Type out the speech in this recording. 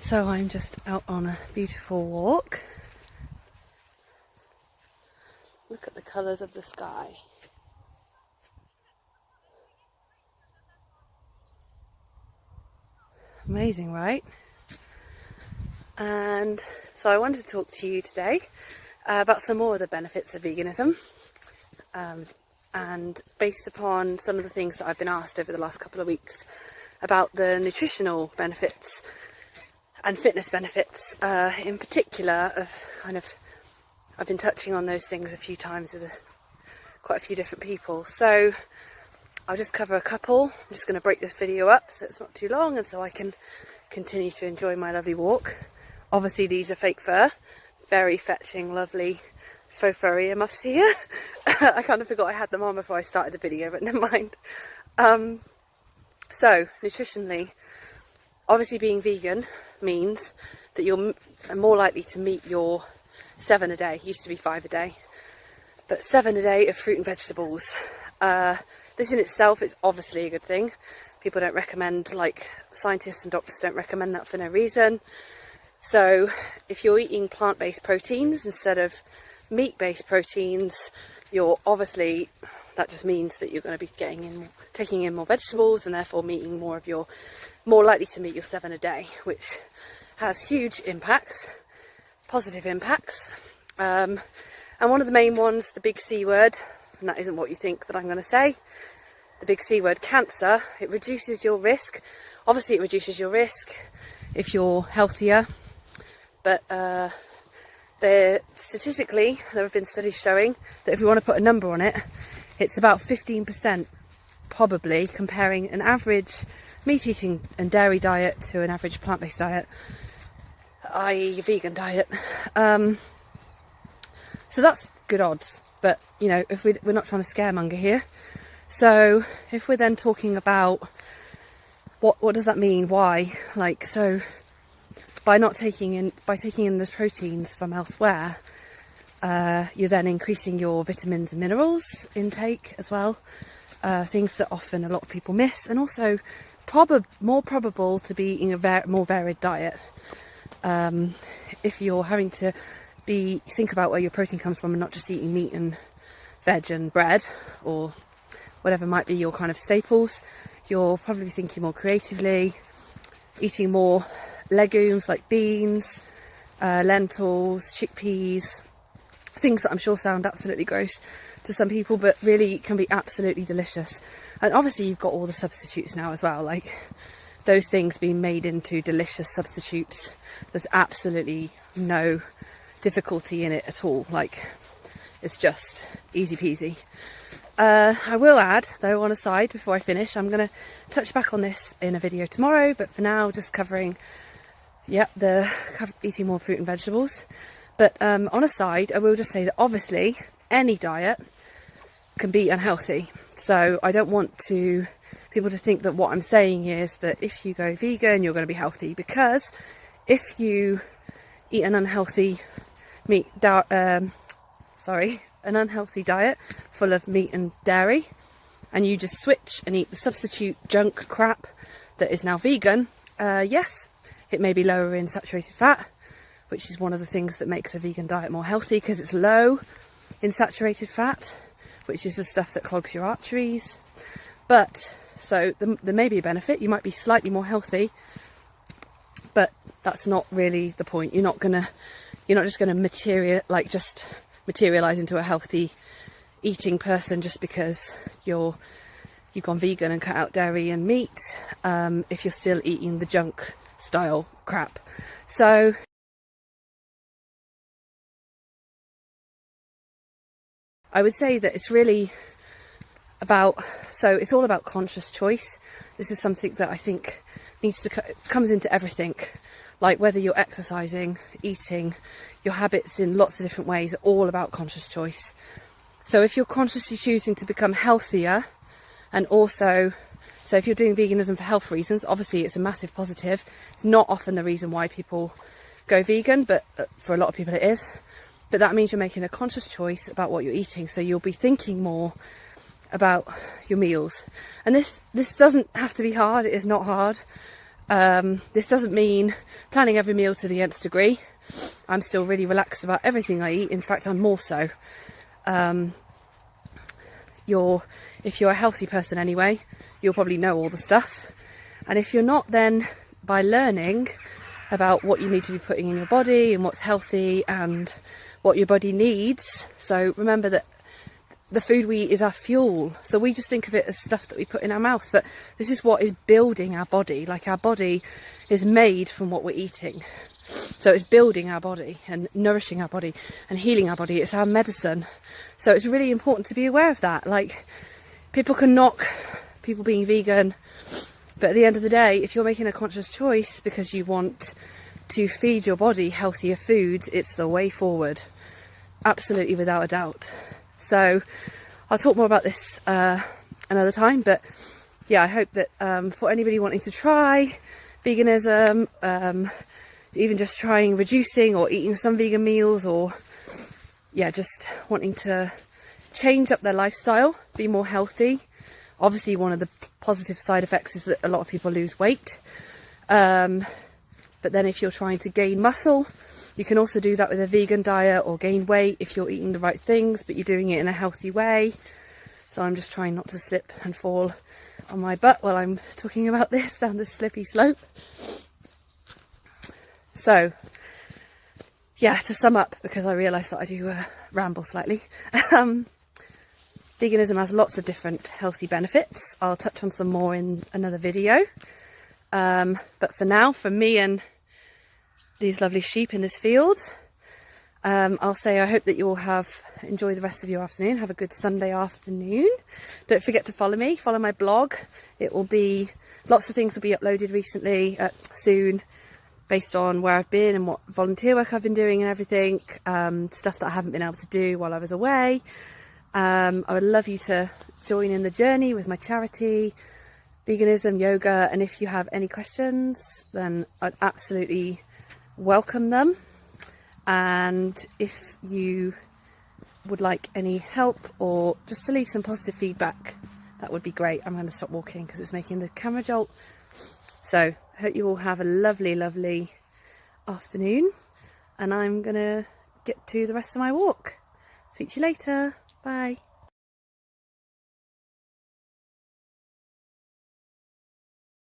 So I'm just out on a beautiful walk. Look at the colours of the sky. Amazing, right? And so I wanted to talk to you today about some more of the benefits of veganism, and based upon some of the things that I've been asked over the last couple of weeks about the nutritional benefits and fitness benefits, in particular I've been touching on those things a few times with quite a few different people. So I'll just cover a couple. I'm just going to break this video up so it's not too long and so I can continue to enjoy my lovely walk. Obviously these are fake fur, very fetching, lovely faux fur ear muffs here. I kind of forgot I had them on before I started the video, but never mind. So nutritionally, obviously being vegan means that you're more likely to meet your 7 a day. Used to be 5 a day, but 7 a day of fruit and vegetables. This in itself is obviously a good thing. People don't recommend, like scientists and doctors don't recommend that for no reason. So if you're eating plant-based proteins instead of meat-based proteins, you're obviously, that just means that you're going to be taking in more vegetables and therefore meeting more likely to meet your 7 a day, which has huge impacts, positive impacts. And one of the main ones, the big C word, and that isn't what you think that I'm going to say, the big C word, cancer. It reduces your risk. Obviously it reduces your risk if you're healthier, but statistically there have been studies showing that if we want to put a number on it, it's about 15% probably, comparing an average meat eating and dairy diet to an average plant-based diet, i.e. a vegan diet. So that's good odds, but you know, if we're not trying to scaremonger here. So if we're then talking about what does that mean, why, like, so by taking in those proteins from elsewhere, you're then increasing your vitamins and minerals intake as well, things that often a lot of people miss, and also more probable to be eating a more varied diet. If you're having to think about where your protein comes from and not just eating meat and veg and bread or whatever might be your kind of staples, you're probably thinking more creatively, eating more legumes like beans, lentils, chickpeas, things that I'm sure sound absolutely gross to some people, but really can be absolutely delicious. And obviously you've got all the substitutes now as well, like those things being made into delicious substitutes. There's absolutely no difficulty in it at all, like it's just easy peasy. I will add though, on a side before I finish, I'm going to touch back on this in a video tomorrow, but for now just covering eating more fruit and vegetables. But on a side, I will just say that obviously any diet can be unhealthy, so I don't want people to think that what I'm saying is that if you go vegan you're going to be healthy, because if you eat an unhealthy an unhealthy diet full of meat and dairy, and you just switch and eat the substitute junk crap that is now vegan, yes, it may be lower in saturated fat, which is one of the things that makes a vegan diet more healthy, because it's low in saturated fat, which is the stuff that clogs your arteries. But so there may be a benefit. You might be slightly more healthy, but that's not really the point. You're not just gonna materialize into a healthy eating person just because you've gone vegan and cut out dairy and meat, if you're still eating the junk style crap. So I would say that it's really it's all about conscious choice. This is something that I think comes into everything, like whether you're exercising, eating, your habits in lots of different ways are all about conscious choice. So if you're consciously choosing to become healthier, and also, so if you're doing veganism for health reasons, obviously it's a massive positive. It's not often the reason why people go vegan, but for a lot of people it is. But that means you're making a conscious choice about what you're eating, so you'll be thinking more about your meals. And this doesn't have to be hard. It is not hard. This doesn't mean planning every meal to the nth degree. I'm still really relaxed about everything I eat. In fact, I'm more so. If you're a healthy person anyway, you'll probably know all the stuff. And if you're not, then by learning about what you need to be putting in your body and what's healthy and what your body needs. So remember that the food we eat is our fuel. So we just think of it as stuff that we put in our mouth, but this is what is building our body. Like, our body is made from what we're eating. So it's building our body and nourishing our body and healing our body. It's our medicine. So it's really important to be aware of that. Like, people can knock people being vegan, but at the end of the day, if you're making a conscious choice because you want to feed your body healthier foods, it's the way forward. Absolutely, without a doubt. So I'll talk more about this another time, but yeah, I hope that for anybody wanting to try veganism, even just trying reducing or eating some vegan meals, or yeah, just wanting to change up their lifestyle, be more healthy. Obviously, one of the positive side effects is that a lot of people lose weight. But then if you're trying to gain muscle, you can also do that with a vegan diet, or gain weight if you're eating the right things, but you're doing it in a healthy way. So I'm just trying not to slip and fall on my butt while I'm talking about this down this slippy slope. So yeah, to sum up, because I realise that I do ramble slightly, veganism has lots of different healthy benefits. I'll touch on some more in another video. But for now, for me and these lovely sheep in this field, I'll say I hope that you all enjoy the rest of your afternoon. Have a good Sunday afternoon. Don't forget to follow me, follow my blog. It will be, lots of things will be uploaded soon, based on where I've been and what volunteer work I've been doing and everything, stuff that I haven't been able to do while I was away. I would love you to join in the journey with my charity, veganism, yoga, and if you have any questions, then I'd absolutely welcome them. And if you would like any help or just to leave some positive feedback, that would be great. I'm going to stop walking because it's making the camera jolt. So I hope you all have a lovely, lovely afternoon, and I'm going to get to the rest of my walk. Speak to you later. Bye.